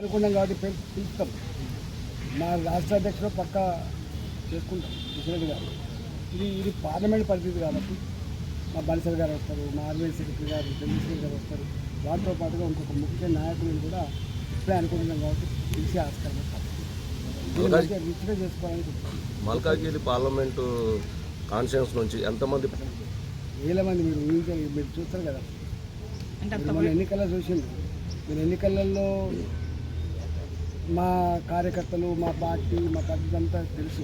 అనుకున్నాం కాబట్టి పిలుస్తాం. మా రాష్ట్ర అధ్యక్షుడు పక్క చేసుకుంటాం కిషన్ గారు. ఇది పార్లమెంట్ పరిస్థితి కాబట్టి మా బన్సల్ గారు వస్తారు, మా ఆర్మీ సెక్రటరీ గారు, చంద్రశేఖర్ గారు వస్తారు. వాటితో పాటుగా ఇంకొక ముఖ్య నాయకులను కూడా ఇప్పుడే అనుకుంటున్నాం కాబట్టి పిలిచే ఆస్కారం రిచ్గా చేసుకోవాలని. మల్కాజ్గిరి పార్లమెంటు కాన్స్టిట్యూన్స్ నుంచి ఎంతమంది? వేల మంది. మీరు చూస్తారు కదా, మన ఎన్నికల్లో చూసింది. మీరు ఎన్నికలలో మా కార్యకర్తలు, మా పార్టీ, మా పద్ధతి అంతా తెలుసు.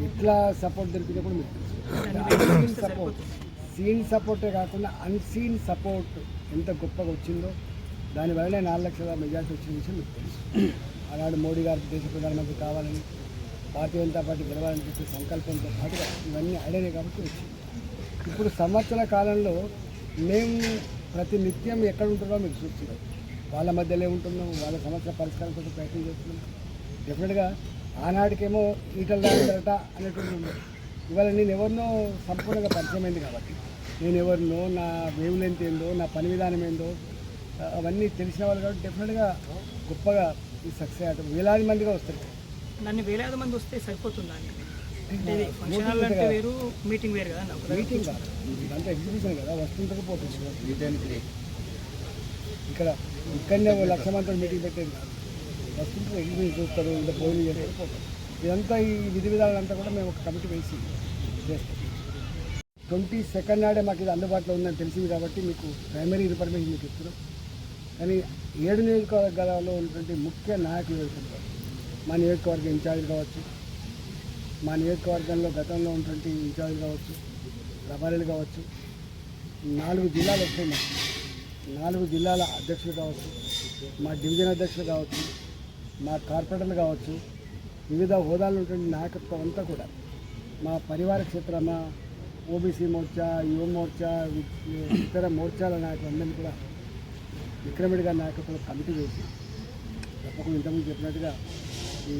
ఎట్లా సపోర్ట్ దొరికిందో కూడా మీకు తెలుసు. సపోర్ట్ సీన్ సపోర్టే కాకుండా అన్సీన్ సపోర్ట్ ఎంత గొప్పగా వచ్చిందో దానివల్లనే 4 లక్షల మెజార్టీ వచ్చిన విషయం మీకు తెలుసు. ఆనాడు మోడీ గారు దేశ ప్రధానమంత్రి కావాలని, భారతీయ జనతా పార్టీ గెలవాలని చెప్పే సంకల్పంతో పాటుగా ఇవన్నీ ఆడేనే కాబట్టి వచ్చింది. ఇప్పుడు సంవత్సర కాలంలో మేము ప్రతి నిత్యం ఎక్కడ ఉంటుందో మీకు చూస్తున్నాం. వాళ్ళ మధ్యలో ఉంటున్నాం, వాళ్ళ సమస్య పరిష్కారం కోసం ప్రయత్నం చేస్తున్నాం. డెఫినెట్గా ఆనాటికేమో ఈటల రాజేంద్రట అనేటువంటి ఉంది. ఇవాళ నేను ఎవరినో సంపూర్ణంగా పరిచయం అయింది కాబట్టి నేను ఎవరినో, నా వేవ్ లెంత్ ఏందో, నా పని విధానం ఏందో అవన్నీ తెలిసిన వాళ్ళు కాబట్టి డెఫినెట్గా గొప్పగా ఈ సక్సెస్ అవుతాం. వేలాది మందిగా వస్తారు. దాన్ని వేలాది మంది వస్తే సరిపోతుందా? మీటింగ్ వేరు కదా, మీటింగ్ కాదు, ఇదంతా ఎగ్జిబిషన్ కదా, వస్తుంటే పోతుంది. ఇక్కడనే 1 లక్ష మంది మీటింగ్ పెట్టేది కాదు, వస్తుంటే ఎగ్జిబిషన్ చూస్తారు, ఇంత భోజనం చేస్తారు, పోతారు. ఇదంతా ఈ విధి విధానాలంతా కూడా మేము ఒక కమిటీ వేసి చేస్తాం. 22 నాడే మాకు ఇది అందుబాటులో ఉందని తెలిసింది కాబట్టి మీకు ప్రైమరీ ఇన్ఫర్మేషన్ మీకు ఇస్తున్నాం. కానీ 7 నియోజకవర్గాలలో ఉన్నటువంటి ముఖ్య నాయకులు వెళ్తుంటారు. మా నియోజకవర్గ ఇన్ఛార్జ్ కావచ్చు, మా నియోజకవర్గంలో గతంలో ఉన్నటువంటి ఇన్ఛార్జ్ కావచ్చు, ప్రభారీలు కావచ్చు, 4 జిల్లాలు వస్తాయి. మాకు 4 జిల్లాల అధ్యక్షులు కావచ్చు, మా డివిజన్ అధ్యక్షులు కావచ్చు, మా కార్పొరేటర్లు కావచ్చు, వివిధ హోదాలు ఉన్నటువంటి నాయకత్వం అంతా కూడా మా పరివార క్షేత్ర, మా ఓబీసీ మోర్చా, యువ మోర్చా, ఇతర మోర్చాల నాయకులందరినీ కూడా విక్రమిడి గారి నాయకత్వంలో కమిటీ వేసి తప్పకుండా ఇంతకుముందు చెప్పినట్టుగా ఈ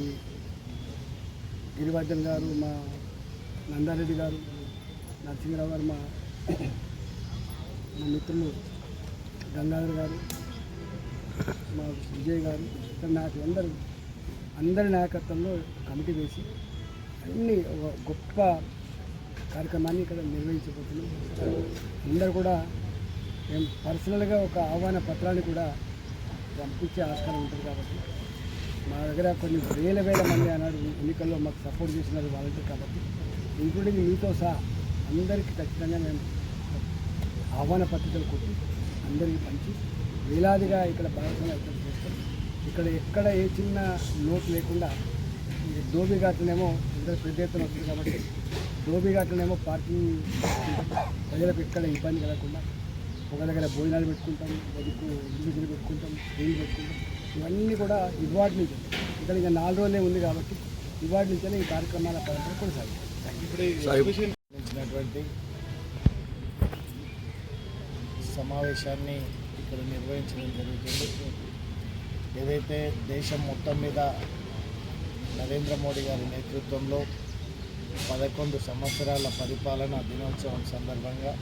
గిరివర్ధన్ గారు, మా నందారెడ్డి గారు, నరసింహరావు గారు, మా మిత్రులు గంగాధర్ గారు, మా విజయ్ గారు, ఇతర నాయకులు అందరి నాయకత్వంలో కమిటీ వేసి అన్ని గొప్ప కార్యక్రమాన్ని ఇక్కడ నిర్వహించబోతున్నాం. అందరూ కూడా మేము పర్సనల్గా ఒక ఆహ్వాన పత్రాన్ని కూడా పంపించే ఆస్కారం ఉంటుంది కాబట్టి మా దగ్గర కొన్ని వేల మంది ఆనాడు ఎన్నికల్లో మాకు సపోర్ట్ చేసినారు వాలంటీర్ కాబట్టి, ఇంక్లూడింగ్ మీతో సహా అందరికీ ఖచ్చితంగా మేము ఆహ్వాన పత్రికలు కొట్టి అందరికీ పంచి వేలాదిగా ఇక్కడ భాగస్వామ్యం వ్యక్తం చేస్తాం. ఇక్కడ ఎక్కడ ఏ చిన్న లోటు లేకుండా దోబిఘాట్లనేమో అందరూ పెద్ద ఎత్తున వస్తుంది కాబట్టి దోబిఘాట్లనేమో పార్కింగ్ ప్రజలకు ఎక్కడ ఇబ్బంది కలగకుండా ఒక దగ్గర భోజనాలు పెట్టుకుంటాం, బతుకు ఇంటికి పెట్టుకుంటాం, స్క్రీన్ పెట్టుకుంటాం. ఇవన్నీ కూడా ఇవాటి నుంచి ఇక్కడ ఇంకా 4 రోజులే ఉంది కాబట్టి ఇవాటి నుంచే ఈ కార్యక్రమాల పరంపర కొనసాగుతాయి. సమావేశాన్ని ఇక్కడ నిర్వహించడం జరుగుతుంది. ఏదైతే దేశం మొత్తం మీద నరేంద్ర మోడీ గారి నేతృత్వంలో 11 సంవత్సరాల పరిపాలన దినోత్సవం సందర్భంగా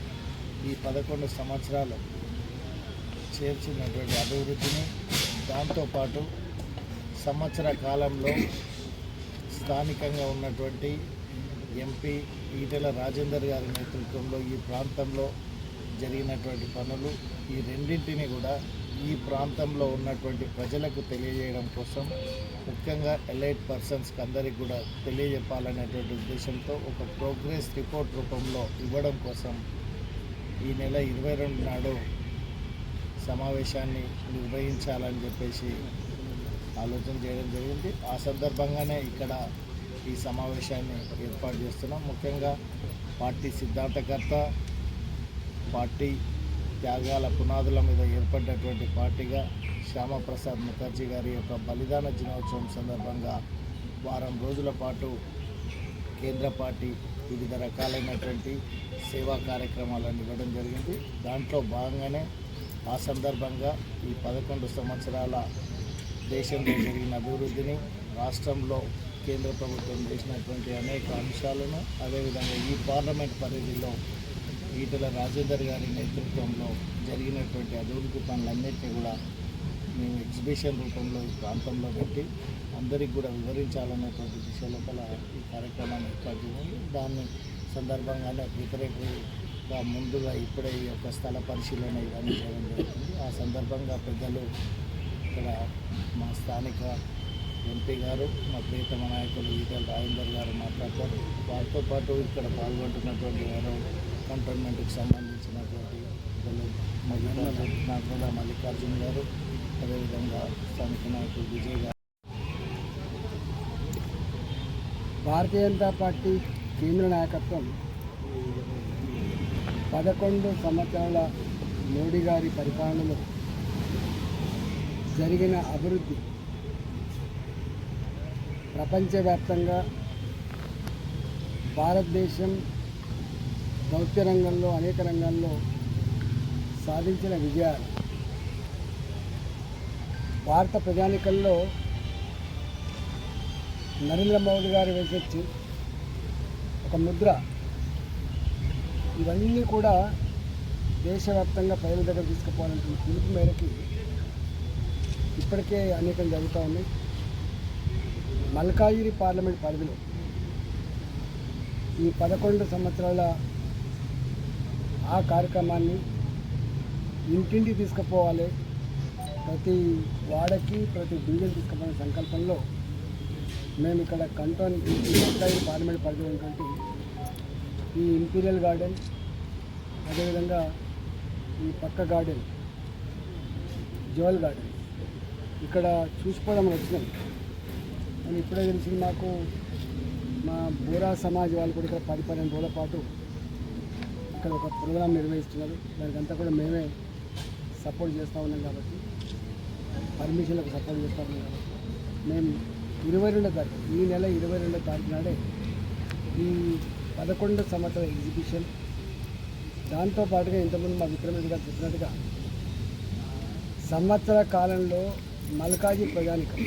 ఈ 11 సంవత్సరాలు చేర్చినటువంటి అభివృద్ధిని, దాంతోపాటు సంవత్సర కాలంలో స్థానికంగా ఉన్నటువంటి ఎంపీ ఈటెల రాజేందర్ గారి నేతృత్వంలో ఈ ప్రాంతంలో జరిగినటువంటి పనులు, ఈ రెండింటిని కూడా ఈ ప్రాంతంలో ఉన్నటువంటి ప్రజలకు తెలియజేయడం కోసం, ముఖ్యంగా ఎలైట్ పర్సన్స్కి అందరికీ కూడా తెలియజెప్పాలనేటువంటి ఉద్దేశంతో ఒక ప్రోగ్రెస్ రిపోర్ట్ రూపంలో ఇవ్వడం కోసం ఈ నెల 22 నాడు సమావేశాన్ని నిర్వహించాలని చెప్పేసి ఆలోచన చేయడం జరిగింది. ఆ సందర్భంగానే ఇక్కడ ఈ సమావేశాన్ని ఏర్పాటు చేస్తున్నాం. ముఖ్యంగా పార్టీ సిద్ధాంతకర్త, పార్టీ త్యాగాల పునాదుల మీద ఏర్పడినటువంటి పార్టీగా శ్యామప్రసాద్ ముఖర్జీ గారి యొక్క బలిదాన దినోత్సవం సందర్భంగా వారం రోజుల పాటు కేంద్ర పార్టీ వివిధ రకాలైనటువంటి సేవా కార్యక్రమాలను ఇవ్వడం జరిగింది. దాంట్లో భాగంగానే ఆ సందర్భంగా ఈ 11 సంవత్సరాల దేశంలో జరిగిన అభివృద్ధిని, రాష్ట్రంలో కేంద్ర ప్రభుత్వం చేసినటువంటి అనేక అంశాలను, అదేవిధంగా ఈ పార్లమెంట్ పరిధిలో ఈటెల రాజేందర్ గారి నేతృత్వంలో జరిగినటువంటి అభివృద్ధి పనులన్నింటినీ కూడా మేము ఎగ్జిబిషన్ రూపంలో ఈ ప్రాంతంలో పెట్టి అందరికీ కూడా వివరించాలనేటువంటి దిశ లోపల ఈ కార్యక్రమాన్ని ఏర్పాటు చేయాలి. దాన్ని సందర్భంగానే ప్రిపరేటరీగా ముందుగా ఇప్పుడే ఈ యొక్క స్థల పరిశీలన ఇవన్నీ చేయడం జరుగుతుంది. ఆ సందర్భంగా పెద్దలు ఇక్కడ మా స్థానిక ఎంపీ గారు, మా ప్రియతమ నాయకులు ఈటెల రాజేందర్ గారు మాట్లాడతారు. వారితో పాటు ఇక్కడ పాల్గొంటున్నటువంటి వారు కంటోన్మెంట్కి సంబంధించినటువంటి నాగోడ మల్లికార్జున గారు, అదేవిధంగా స్థానిక నాయకులు విజయ్ గారు. భారతీయ జనతా పార్టీ కేంద్ర నాయకత్వం 11 సంవత్సరాల మోడీ గారి పరిపాలనలో జరిగిన అభివృద్ధి ప్రపంచవ్యాప్తంగా భారతదేశం దౌత్య రంగంలో అనేక రంగాల్లో సాధించిన విజయాలు, భారత ప్రజానికల్లో నరేంద్ర మోడీ గారు వేసొచ్చి ఒక ముద్ర, ఇవన్నీ కూడా దేశవ్యాప్తంగా ప్రజల దగ్గర తీసుకుపోవాలంటే పిలుపు మేరకి ఇప్పటికే అనేకం జరుగుతూ ఉన్నాయి. మల్కాజిగిరి పార్లమెంట్ పరిధిలో ఈ 11 సంవత్సరాల ఆ కార్యక్రమాన్ని ఇంటింటికి తీసుకుపోవాలి, ప్రతి వాడకి ప్రతి డివిజన్ తీసుకుపోయిన సంకల్పంలో మేము ఇక్కడ మల్కాజిగిరి పార్లమెంట్ పరిధిలో ఉన్నటువంటి ఈ ఇంపీరియల్ గార్డెన్, అదేవిధంగా ఈ పక్క గార్డెన్ జ్యువెల్ గార్డెన్ ఇక్కడ చూసుకోవడం వచ్చినాం. అని ఇప్పుడే తెలిసింది మాకు, మా బోరా సమాజ్ వాళ్ళు కూడా ఇక్కడ 10-12 రోజుల పాటు ఇక్కడ ఒక ప్రోగ్రాం నిర్వహిస్తున్నారు. దానికంతా కూడా మేమే సపోర్ట్ చేస్తూ ఉన్నాం కాబట్టి, పర్మిషన్లకు సపోర్ట్ చేస్తూ ఉన్నాం కాబట్టి మేము 22వ తారీఖు, ఈ నెల 22వ తారీఖు నాడే ఈ 11 సంవత్సరాల ఎగ్జిబిషన్, దాంతోపాటుగా ఇంతకుముందు మా విక్రమరెడ్డి గారు చెప్పినట్టుగా సంవత్సర కాలంలో మల్కాజీ ప్రజానికం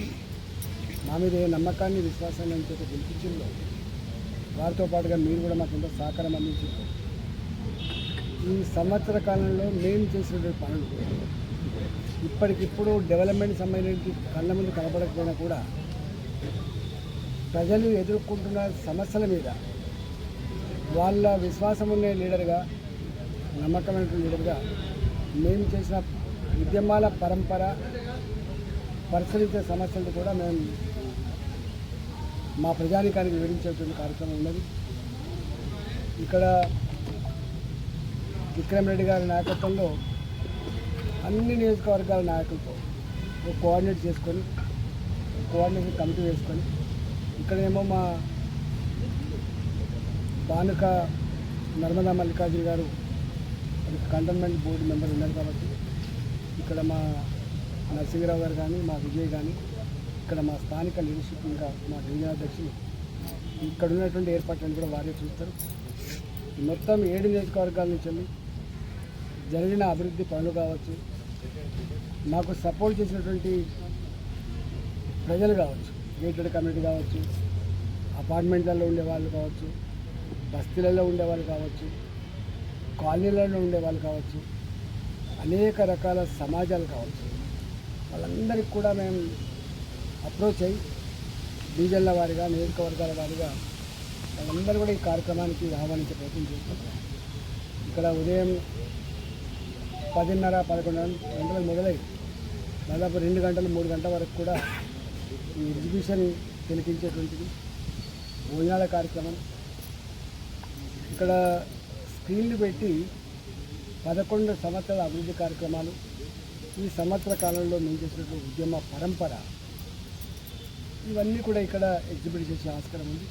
మా మీద ఏ నమ్మకాన్ని, విశ్వాసాన్ని అని చెప్పి గెలిపించిందో, వారితో పాటుగా మీరు కూడా మాకు ఎంతో సహకారం అందించారు. ఈ సంవత్సర కాలంలో మేము చేసినటువంటి పనులు ఇప్పటికిప్పుడు డెవలప్మెంట్ సంబంధించి కళ్ళ ముందు కనబడకపోయినా కూడా ప్రజలు ఎదుర్కొంటున్న సమస్యల మీద వాళ్ళ విశ్వాసం ఉన్న లీడర్గా, నమ్మకమైన లీడర్గా మేము చేసిన ఉద్యమాల పరంపర, పరిశీలించే సమస్యలు కూడా మేము మా ప్రజానికానికి వివరించేటువంటి కార్యక్రమం ఉన్నది. ఇక్కడ విక్రమరెడ్డి గారి నాయకత్వంలో అన్ని నియోజకవర్గాల నాయకులతో కోఆర్డినేట్ చేసుకొని, కోఆర్డినేషన్ కమిటీ వేసుకొని, ఇక్కడేమో మా బానుక నర్మదా మల్లికార్జున గారు కంటోన్మెంట్ బోర్డు మెంబర్ ఉన్నారు కాబట్టి, ఇక్కడ మా నరసింహరావు గారు కానీ, మా విజయ్ కానీ, ఇక్కడ మా స్థానిక లీడర్షిప్, ఇంకా మా డివిజన్ అధ్యక్షులు, ఇక్కడ ఉన్నటువంటి ఏర్పాట్లను కూడా వారే చూస్తారు. మొత్తం 7 నియోజకవర్గాల నుంచి వెళ్ళి జరిగిన అభివృద్ధి పనులు కావచ్చు, మాకు సపోర్ట్ చేసినటువంటి ప్రజలు కావచ్చు, గేటెడ్ కమ్యూనిటీ కావచ్చు, అపార్ట్మెంట్లలో ఉండే వాళ్ళు కావచ్చు, బస్తీలలో ఉండేవాళ్ళు కావచ్చు, కాలనీలలో ఉండేవాళ్ళు కావచ్చు, అనేక రకాల సమాజాలు కావచ్చు, వాళ్ళందరికీ కూడా మేము అప్రోచ్ అయ్యి డివిజన్ల వారిగా, నియోజకవర్గాల వారిగా వాళ్ళందరూ కూడా ఈ కార్యక్రమానికి ఆహ్వానించే ప్రయత్నం చేస్తున్నాం. ఇక్కడ ఉదయం 10:30-11 గంటలకు మొదలై దాదాపు 2 గంటలు 3 గంటల వరకు కూడా ఈ ఎగ్జిబిషన్ తిలకించేటువంటిది, భోజనాల కార్యక్రమం, ఇక్కడ స్క్రీన్లు పెట్టి 11 సంవత్సరాల అభివృద్ధి కార్యక్రమాలు, ఈ సంవత్సర కాలంలో మేము చేసినటువంటి ఉద్యమ పరంపర ఇవన్నీ కూడా ఇక్కడ ఎగ్జిబిట్ చేసే ఆస్కారం ఉంది.